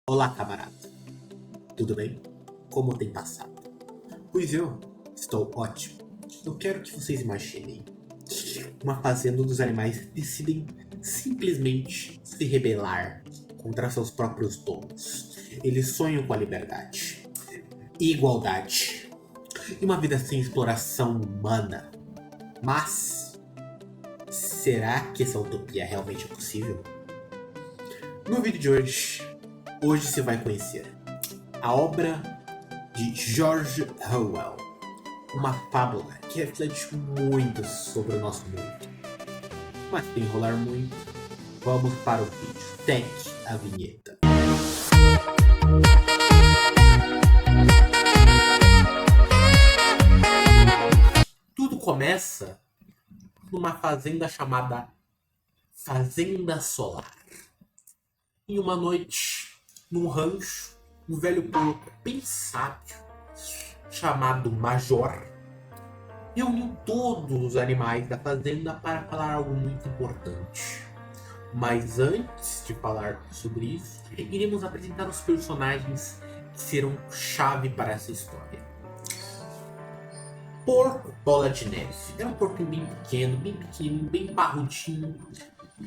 Olá, camarada. Tudo bem? Como tem passado? Pois eu estou ótimo. Eu quero que vocês imaginem uma fazenda onde os animais decidem simplesmente se rebelar contra seus próprios donos. Eles sonham com a liberdade, igualdade e uma vida sem exploração humana. Mas será que essa utopia realmente é possível? No vídeo de hoje você vai conhecer a obra de George Orwell, uma fábula que reflete muito sobre o nosso mundo. Mas sem enrolar muito, vamos para o vídeo. Tec a vinheta. Tudo começa numa fazenda chamada Fazenda Solar. Em uma noite, num rancho, um velho porco bem sábio, chamado Major, reuniu todos os animais da fazenda para falar algo muito importante. Mas antes de falar sobre isso, iremos apresentar os personagens que serão chave para essa história. Porco Bola de Neve. Era um porquinho bem pequeno, bem parrudinho.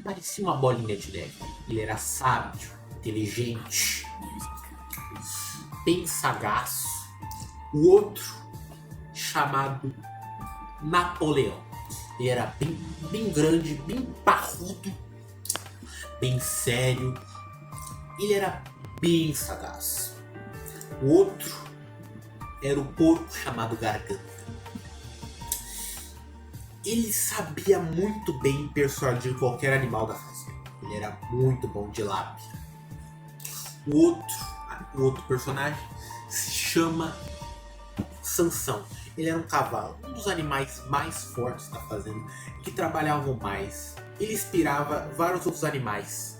Parecia uma bolinha de neve. Ele era sábio, inteligente, bem sagaz. O outro, chamado Napoleão. Ele era bem grande, bem parrudo, bem sério. Ele era bem sagaz. O outro era o porco chamado Garganta. Ele sabia muito bem persuadir qualquer animal da fazenda. Ele era muito bom de lábia. O outro personagem se chama Sansão. Ele era um cavalo, um dos animais mais fortes da fazenda, que trabalhavam mais. Ele inspirava vários outros animais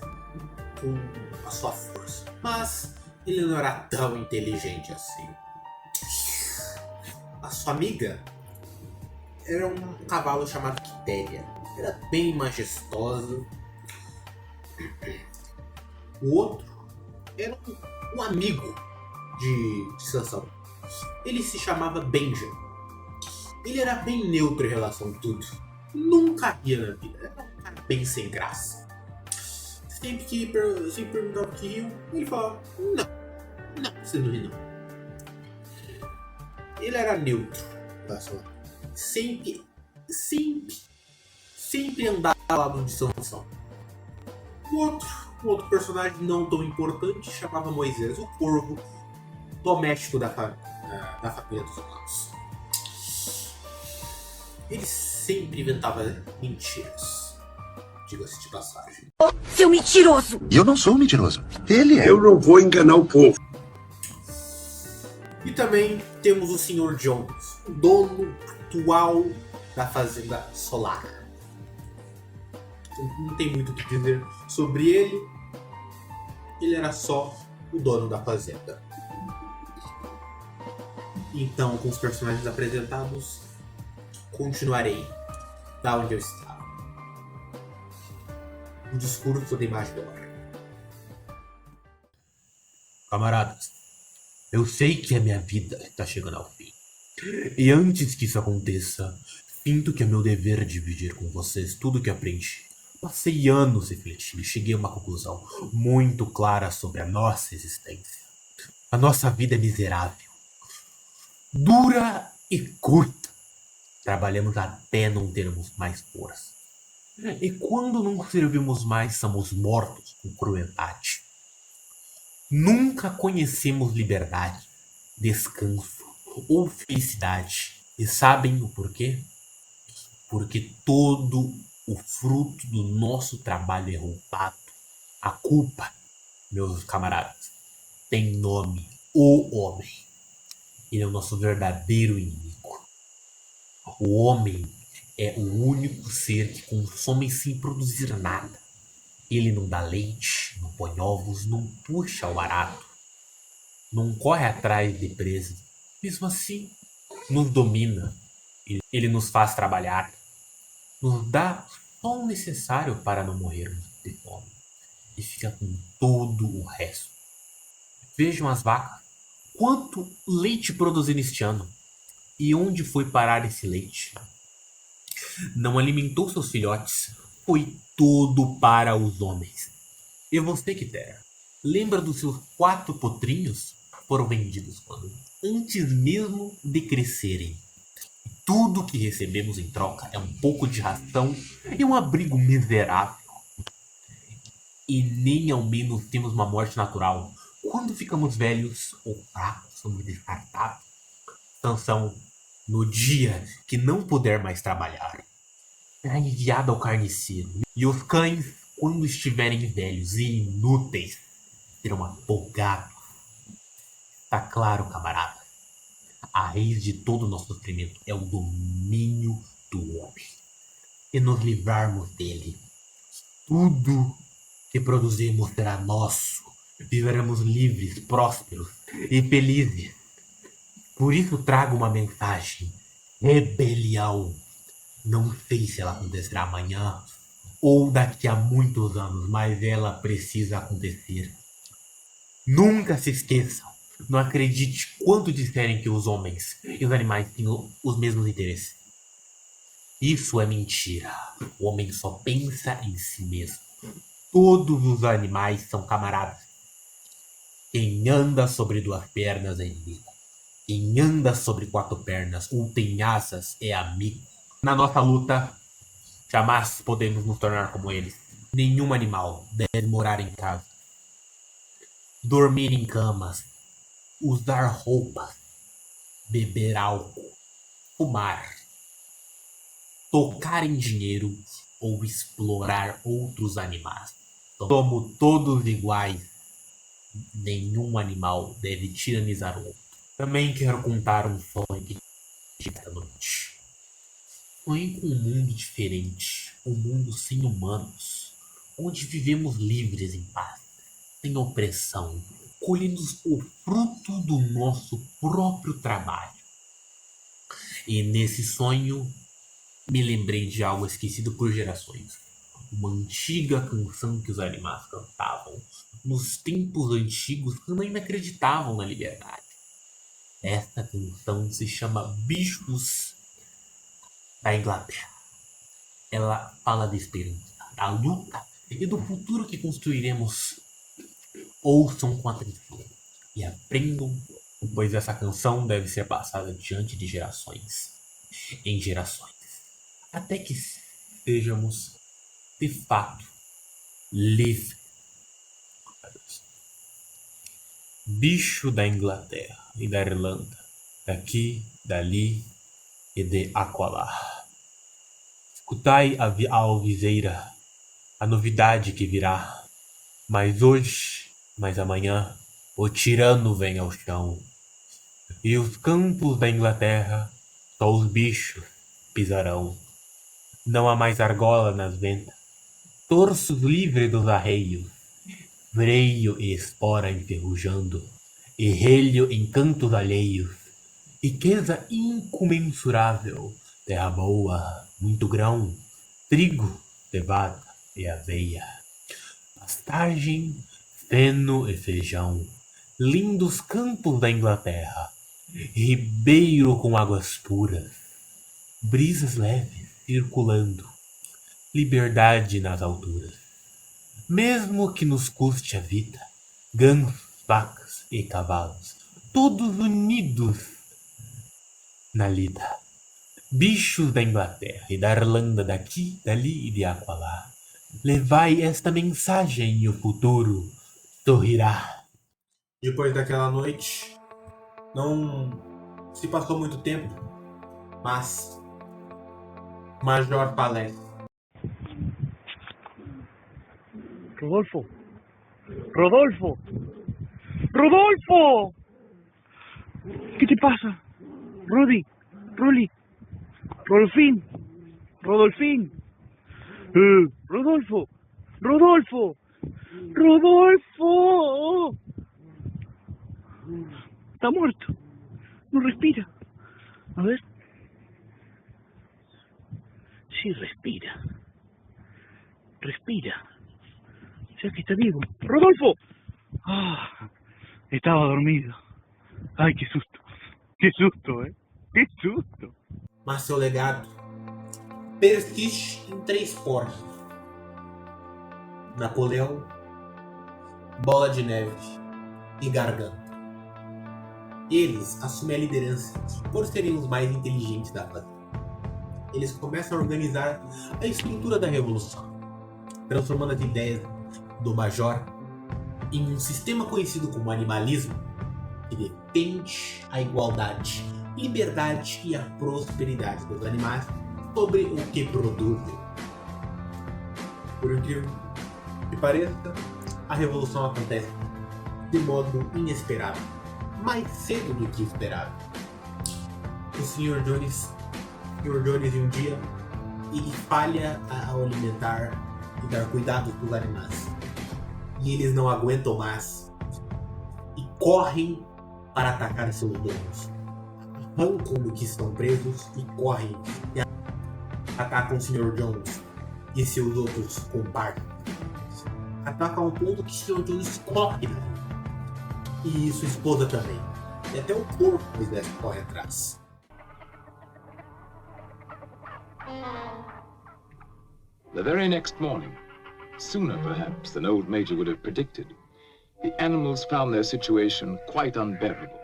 com a sua força. Mas ele não era tão inteligente assim. A sua amiga era um cavalo chamado Quitéria. Era bem majestosa. O outro era um amigo de Sansão. Ele se chamava Benjamin. Ele era bem neutro em relação a tudo. Nunca ria na vida. Era um cara bem sem graça. Sempre perguntava o que riam, ele falava, não, você não ri não. Ele era neutro. Sempre andava ao lado de Sansão. O outro personagem não tão importante chamava Moisés, o corvo doméstico da família dos humanos. Ele sempre inventava mentiras, diga-se de passagem. Seu mentiroso! Eu não sou um mentiroso. Ele é. Eu não vou enganar o povo. E também temos o Sr. Jones, o dono atual da Fazenda Solar. Não tem muito o que dizer sobre ele. Ele era só o dono da fazenda. Então, com os personagens apresentados, continuarei da onde eu estava. O discurso de Major. Camaradas, eu sei que a minha vida está chegando ao fim. E antes que isso aconteça, sinto que é meu dever dividir com vocês tudo que aprendi. Passei anos refletindo e cheguei a uma conclusão muito clara sobre a nossa existência. A nossa vida é miserável, dura e curta. Trabalhamos até não termos mais força. E quando não servimos mais, somos mortos com crueldade. Nunca conhecemos liberdade, descanso ou felicidade. E sabem o porquê? Porque todo o fruto do nosso trabalho é roubado. A culpa, meus camaradas, tem nome: o homem. Ele é o nosso verdadeiro inimigo. O homem é o único ser que consome sem produzir nada. Ele não dá leite, não põe ovos, não puxa o arado, não corre atrás de presa. Mesmo assim, nos domina. Ele nos faz trabalhar, nos dá só o necessário para não morrermos de fome e fica com todo o resto. Vejam as vacas. Quanto leite produziram este ano? E onde foi parar esse leite? Não alimentou seus filhotes. Foi todo para os homens. E você, Quitera, lembra dos seus 4 potrinhos? Foram vendidos quando? Antes mesmo de crescerem. Tudo que recebemos em troca é um pouco de ração e um abrigo miserável. E nem ao menos temos uma morte natural. Quando ficamos velhos ou fracos, somos descartados. Sansão, no dia que não puder mais trabalhar, será enviado ao carniceiro. E os cães, quando estiverem velhos e inúteis, serão afogados. Tá claro, camarada? A raiz de todo o nosso sofrimento é o domínio do homem. E nos livrarmos dele, tudo que produzimos será nosso. Viveremos livres, prósperos e felizes. Por isso trago uma mensagem. Rebelião. Não sei se ela acontecerá amanhã ou daqui a muitos anos, mas ela precisa acontecer. Nunca se esqueçam. Não acredite quanto disserem que os homens e os animais têm os mesmos interesses. Isso é mentira. O homem só pensa em si mesmo. Todos os animais são camaradas. Quem anda sobre 2 pernas é inimigo. Quem anda sobre 4 pernas ou tem asas é amigo. Na nossa luta, jamais podemos nos tornar como eles. Nenhum animal deve morar em casa, dormir em camas, usar roupas, beber álcool, fumar, tocar em dinheiro ou explorar outros animais. Somos todos iguais. Nenhum animal deve tiranizar o outro. Também quero contar um sonho que tive esta noite. Sonhei com um mundo diferente, um mundo sem humanos, onde vivemos livres em paz, sem opressão, colhendo o fruto do nosso próprio trabalho. E nesse sonho me lembrei de algo esquecido por gerações. Uma antiga canção que os animais cantavam nos tempos antigos, quando ainda acreditavam na liberdade. Esta canção se chama Bichos da Inglaterra. Ela fala da esperança, da luta e do futuro que construiremos. Ouçam com atenção e aprendam, pois essa canção deve ser passada diante de gerações em gerações, até que sejamos de fato livres. Bicho da Inglaterra e da Irlanda, daqui, dali e de acolá. Escutai a alviseira, a novidade que virá. Mas hoje, mas amanhã, o tirano vem ao chão. E os campos da Inglaterra, só os bichos pisarão. Não há mais argola nas ventas, torsos livres dos arreios, freio e espora enferrujando, e relho em cantos alheios, riqueza incomensurável, terra boa, muito grão, trigo, cevada e aveia, pastagem, feno e feijão, lindos campos da Inglaterra, ribeiro com águas puras, brisas leves circulando, liberdade nas alturas. Mesmo que nos custe a vida, gansos, vacas e cavalos, todos unidos na lida. Bichos da Inglaterra e da Irlanda, daqui, dali e de acolá. Levai esta mensagem e o futuro sorrirá. Depois daquela noite, não se passou muito tempo, mas Major falece. Rodolfo, Rodolfo, Rodolfo. ¿Qué te pasa? Rudy, Ruli, Rodolfín, Rodolfín. Rodolfo, Rodolfo, Rodolfo. Está muerto. No respira. A ver. Sí, respira. Respira. O sea que está vivo. ¡Rodolfo! Ah, Estaba dormido. Ay, qué susto. Qué susto, Qué susto. Mas seu legado persiste em 3 portos: Napoleão, Bola de Neve e Garganta. Eles assumem a liderança por serem os mais inteligentes da fazenda. Eles começam a organizar a estrutura da revolução, transformando as ideias do Major em um sistema conhecido como animalismo, que defende a igualdade, liberdade e a prosperidade dos animais sobre o que produzem. Por incrível que pareça, a revolução acontece de modo inesperado, mais cedo do que esperado. O Sr. Jones em um dia ele falha ao alimentar e dar cuidado para os animais. E eles não aguentam mais e correm para atacar seus donos. Arrancam do que estão presos e correm e atacam o Sr. Jones e seus outros comparses. Atacam ao ponto que o Sr. Jones corre, e sua esposa também. E até o corpo Moisés corre atrás. The very next morning, sooner perhaps than old Major would have predicted, the animals found their situation quite unbearable.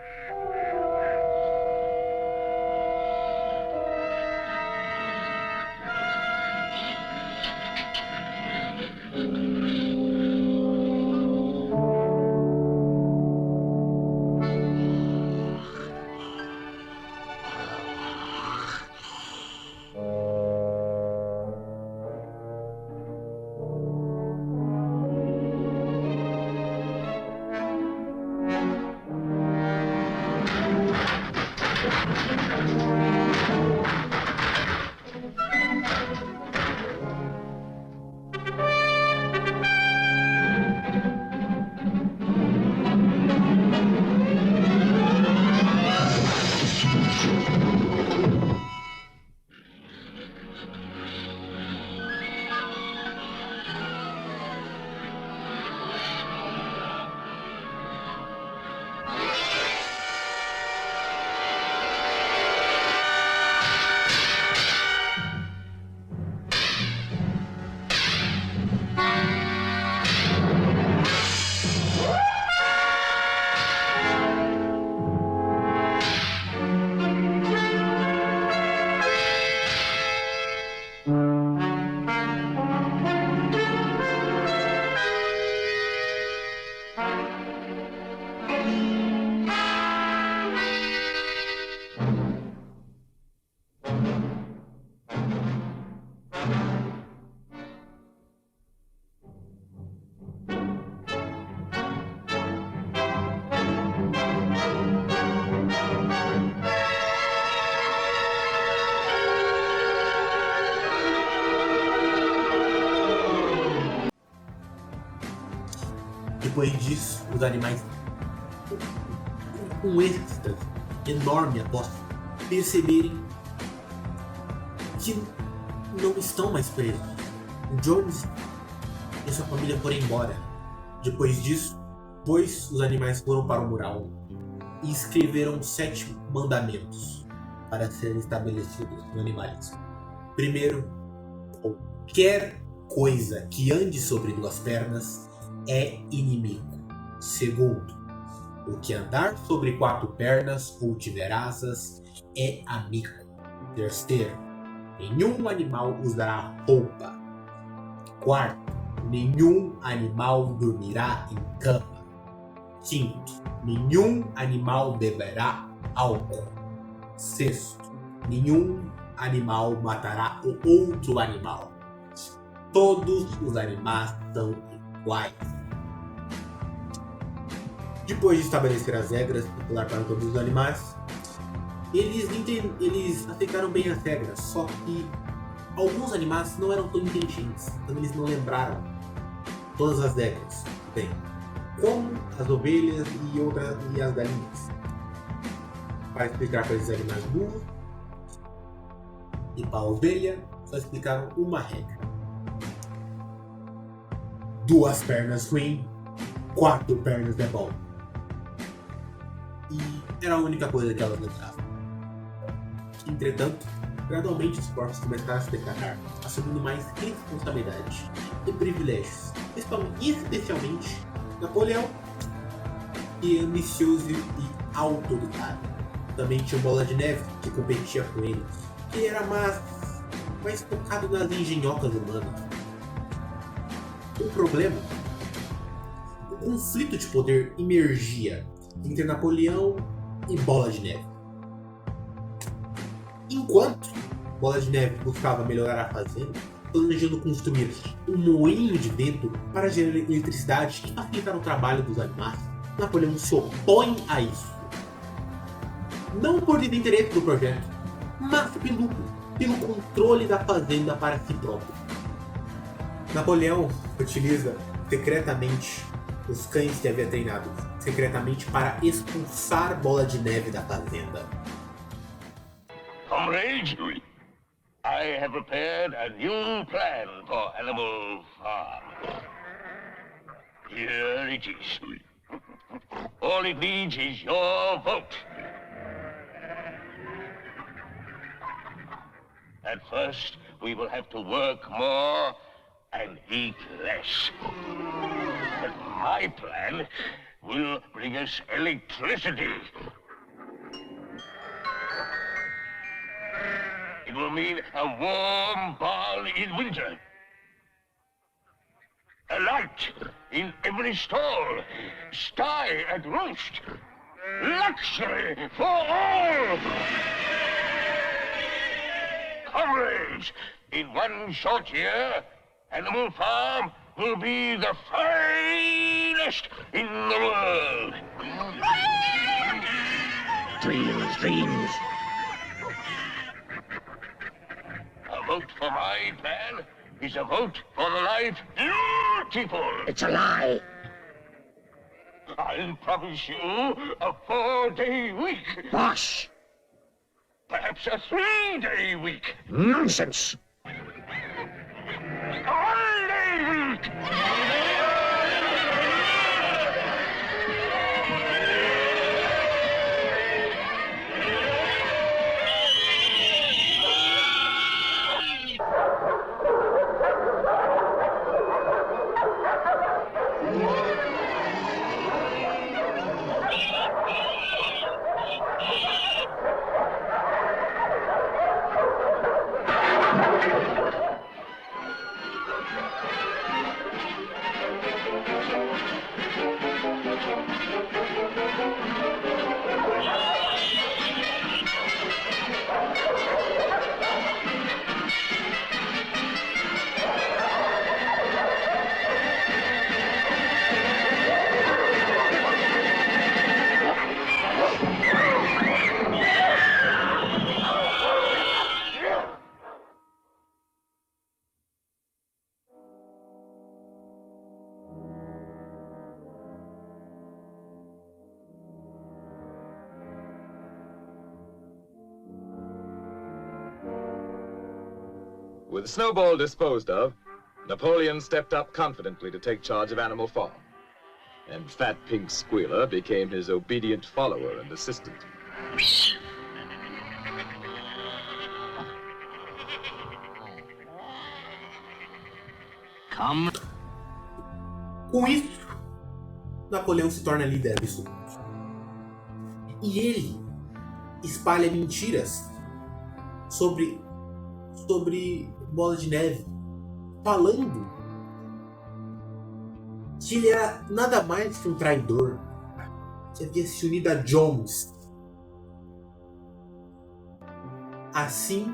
Depois disso, os animais, com êxtase enorme após perceberem que não estão mais presos. O Jones e sua família foram embora. Depois disso, os animais foram para o mural e escreveram 7 mandamentos para serem estabelecidos no animalismo. Primeiro, qualquer coisa que ande sobre 2 pernas é inimigo. Segundo, o que andar sobre 4 pernas ou tiver asas é amigo. Terceiro, nenhum animal usará roupa. Quarto, nenhum animal dormirá em cama. Quinto, nenhum animal beberá álcool. Sexto, nenhum animal matará o outro animal. Todos os animais são iguais. Depois de estabelecer as regras populares para todos os animais, eles aceitaram bem as regras, só que alguns animais não eram tão inteligentes, então eles não lembraram todas as regras. Bem, como as ovelhas e as galinhas. Para explicar para esses animais burros e para a ovelha, só explicaram uma regra: 2 pernas ruim, 4 pernas é bom. era a única coisa que ela lembrava. Entretanto, gradualmente os corpos começaram a se declarar, assumindo mais responsabilidade e privilégios, especialmente Napoleão, que é ambicioso e autoritário. Também tinha o Bola de Neve, que competia com ele, que era mais focado nas engenhocas humanas. O problema, o conflito de poder emergia entre Napoleão e Bola de Neve. Enquanto Bola de Neve buscava melhorar a fazenda, planejando construir um moinho de vento para gerar eletricidade e facilitar o trabalho dos animais, Napoleão se opõe a isso. Não por desinteresse do projeto, mas pelo controle da fazenda para si próprio. Napoleão utiliza secretamente os cães que havia treinado secretamente para expulsar Bola de Neve da fazenda. Comrades, I have prepared a new plan for Animal Farm. Here it is. All it needs is your vote. At first, we will have to work more and eat less. But my plan will bring us electricity. It will mean a warm barn in winter. A light in every stall. Sty at roost. Luxury for all. Comrades, in one short year, Animal Farm will be the finest in the world. Dreams. A vote for my plan is a vote for the life beautiful. It's a lie. I'll promise you a 4-day week. Bosh! Perhaps a 3-day week. Nonsense! A 1-day week. With Snowball disposed of, Napoleon stepped up confidently to take charge of Animal Farm, and Fat Pink Squealer became his obedient follower and assistant. Come. Com isso, Napoleão se torna líder absoluto. E ele espalha mentiras sobre Bola de Neve, falando que ele era nada mais que um traidor, que havia se unido a Jones. Assim,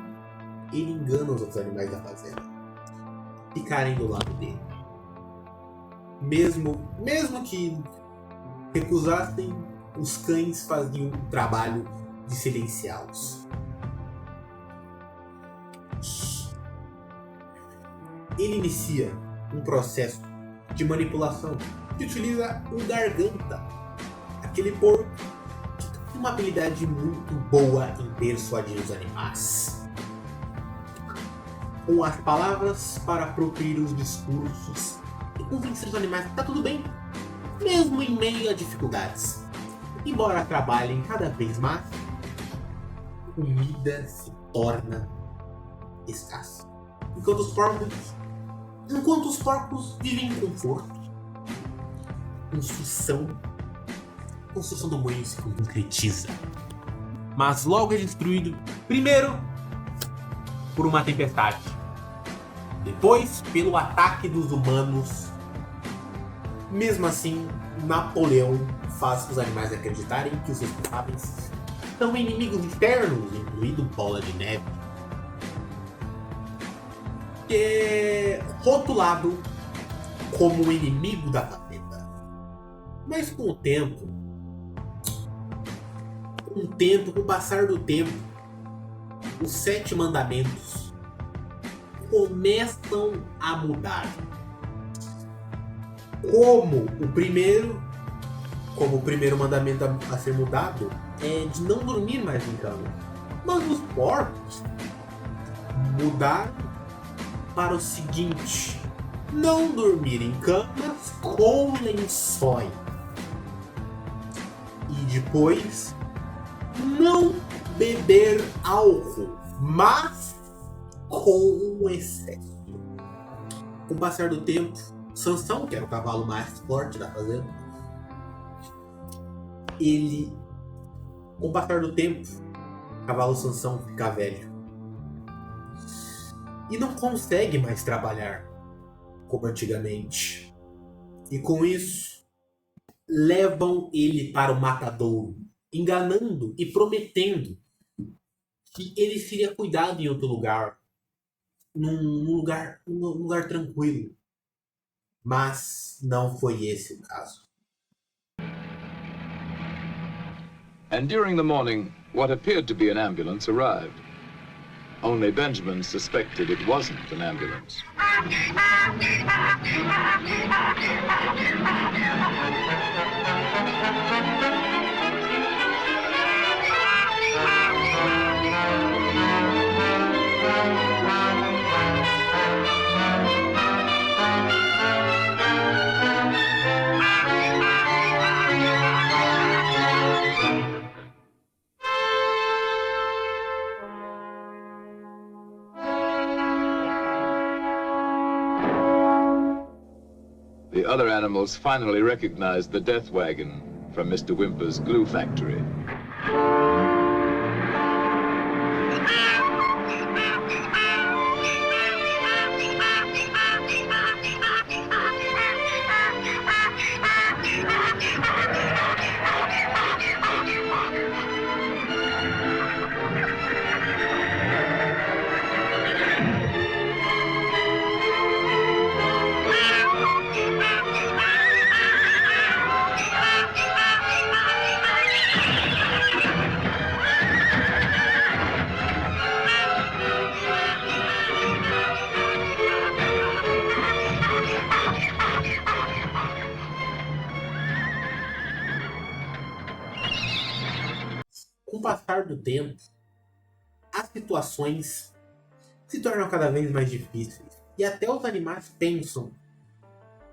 ele engana os outros animais da fazenda ficarem do lado dele. Mesmo que recusassem, os cães faziam o trabalho de silenciá-los. Ele inicia um processo de manipulação que utiliza o Garganta, aquele porco que tem uma habilidade muito boa em persuadir os animais, com as palavras para proferir os discursos e convencer os animais que está tudo bem, mesmo em meio a dificuldades. embora trabalhem cada vez mais, comida se torna escassa. Enquanto os porcos vivem em conforto, a construção do moinho se concretiza. Mas logo é destruído, primeiro por uma tempestade, depois pelo ataque dos humanos. Mesmo assim, Napoleão faz os animais acreditarem que os responsáveis são inimigos externos, incluindo Bola de Neve, que é rotulado como o inimigo da fazenda. Mas com o passar do tempo, os 7 mandamentos começam a mudar. Como o primeiro mandamento a ser mudado é de não dormir mais em cama. Mas os porcos mudaram para o seguinte: não dormir em camas com lençóis. E depois, não beber álcool, mas com excesso. Com o passar do tempo, Sansão, que era o cavalo mais forte da fazenda, com o passar do tempo, o cavalo Sansão fica velho e não consegue mais trabalhar como antigamente. E com isso, levam ele para o matadouro, enganando e prometendo que ele seria cuidado em outro lugar, num lugar tranquilo. Mas não foi esse o caso. And during the morning, what appeared to be an ambulance arrived. Only Benjamin suspected it wasn't an ambulance. The other animals finally recognized the death wagon from Mr. Whymper's glue factory. Com o passar do tempo, as situações se tornam cada vez mais difíceis. E até os animais pensam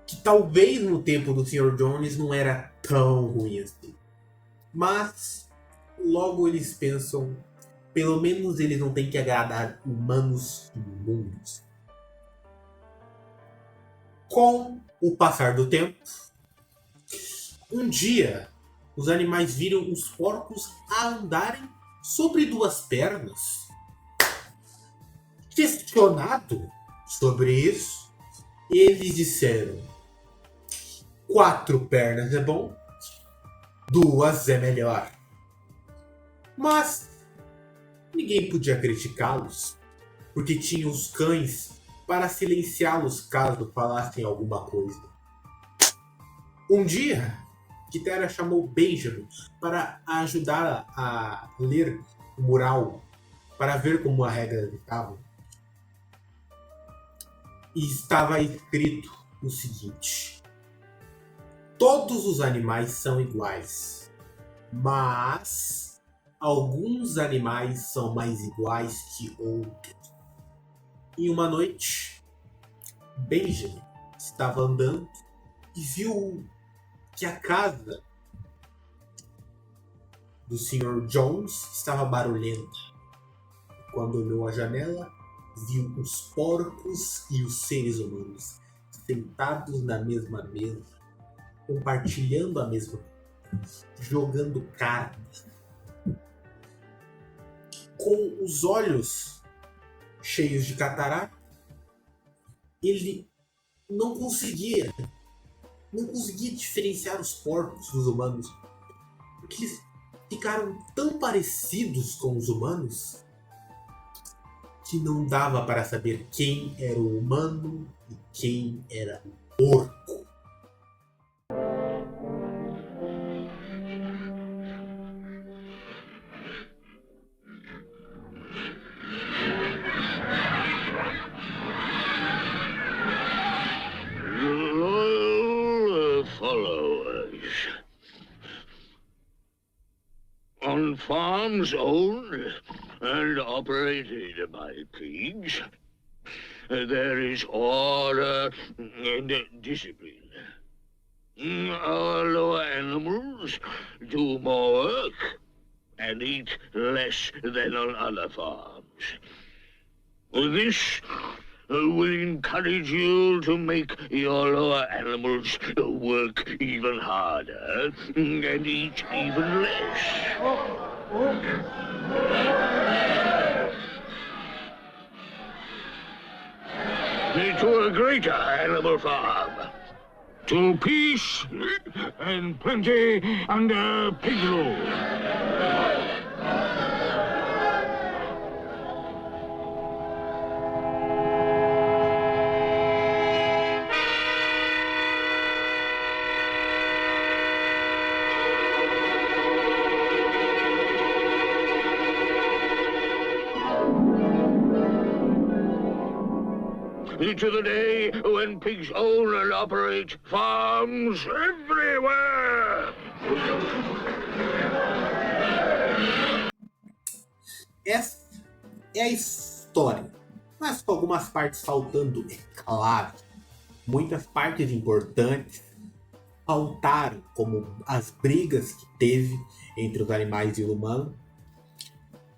que talvez no tempo do Sr. Jones não era tão ruim assim. Mas logo eles pensam, pelo menos eles não têm que agradar humanos imundos. Com o passar do tempo, um dia os animais viram os porcos a andarem sobre 2 pernas. Questionado sobre isso, eles disseram: 4 pernas é bom, 2 é melhor. Mas ninguém podia criticá-los, porque tinham os cães para silenciá-los caso falassem alguma coisa. Um dia, Kitera chamou Benjamin para ajudar a ler o mural, para ver como as regras estavam. E estava escrito o seguinte: todos os animais são iguais, mas alguns animais são mais iguais que outros. Em uma noite, Benjamin estava andando e viu que a casa do Sr. Jones estava barulhenta. Quando olhou à janela, viu os porcos e os seres humanos sentados na mesma mesa, compartilhando a mesma comida, jogando cartas. Com os olhos cheios de catarata, ele não conseguia diferenciar os porcos dos humanos, porque eles ficaram tão parecidos com os humanos que não dava para saber quem era o humano e quem era o porco. Loyal followers. On farms owned and operated by pigs, there is order and discipline. Our lower animals do more work and eat less than on other farms. This will encourage you to make your lower animals work even harder and eat even less. To a greater animal farm. To peace and plenty under pig rule. To the day when pigs own and operate farms everywhere. Essa é a história, mas com algumas partes faltando, é claro. Muitas partes importantes faltaram, como as brigas que teve entre os animais e o humano,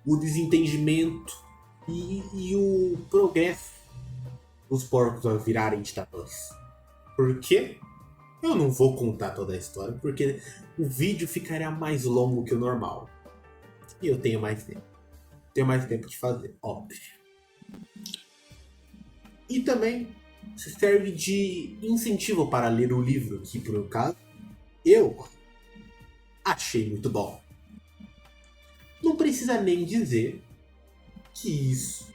o desentendimento e o progresso os porcos a virarem titãs. Por quê? Eu não vou contar toda a história, porque o vídeo ficaria mais longo que o normal. E eu tenho mais tempo. Tenho mais tempo de fazer, óbvio. E também serve de incentivo para ler o livro, que por um caso, eu achei muito bom. Não precisa nem dizer que isso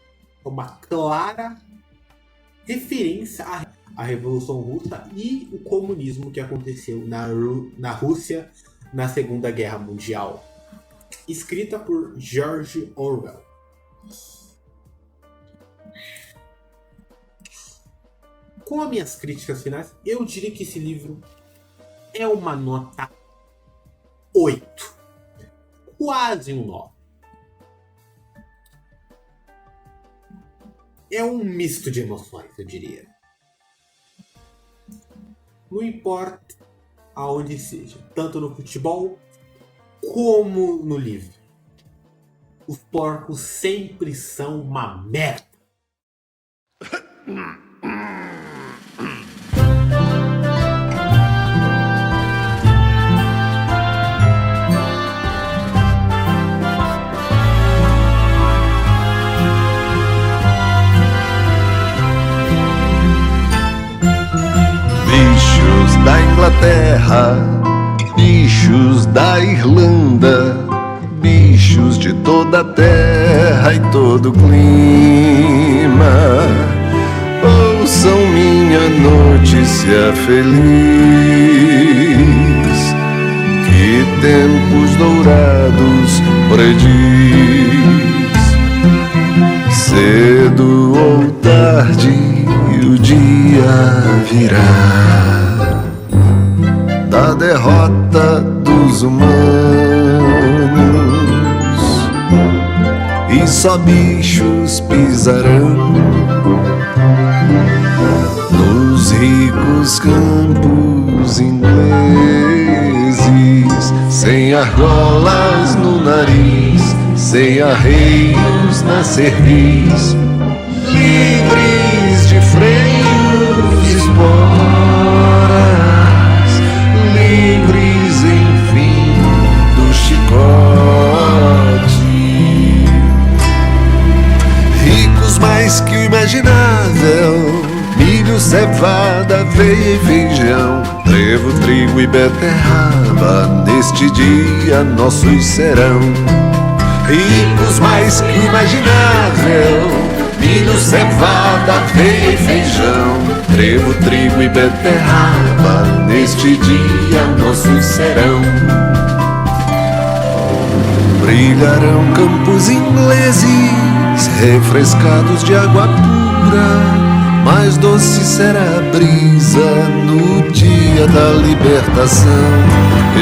é uma clara referência à Revolução Russa e o comunismo que aconteceu na Rússia na Segunda Guerra Mundial. Escrita por George Orwell. Com as minhas críticas finais, eu diria que esse livro é uma nota 8. Quase um 9. É um misto de emoções, eu diria. Não importa aonde seja, tanto no futebol como no livro. Os porcos sempre são uma merda. Da Inglaterra, bichos da Irlanda, bichos de toda a terra e todo o clima. Ouçam minha notícia feliz, que tempos dourados prediz. Cedo ou tarde o dia virá da derrota dos humanos, e só bichos pisarão nos ricos campos ingleses. sem argolas no nariz, sem arreios na cerviz, livres de freios e esporas, livres, enfim, do chicote. Ricos mais que o imaginável, milho, cevada, aveia e feijão, trevo, trigo e beterraba, neste dia nossos serão. Ricos mais que o imaginável, milho, cevada, aveia e feijão, trevo, trigo e beterraba, neste dia nossos serão. Brilharão campos ingleses, refrescados de água pura, mais doce será a brisa no dia da libertação.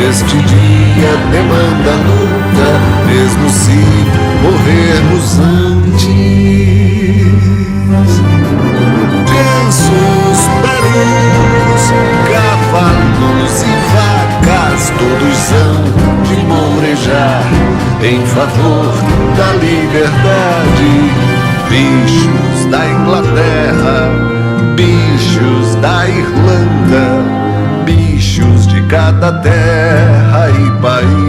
Este dia demanda luta, mesmo se morrermos antes. Gansos, perus, cavalos e vacas, todos hão de mourejar em favor da liberdade. Bichos da Inglaterra, bichos da Irlanda, bichos de cada terra e país.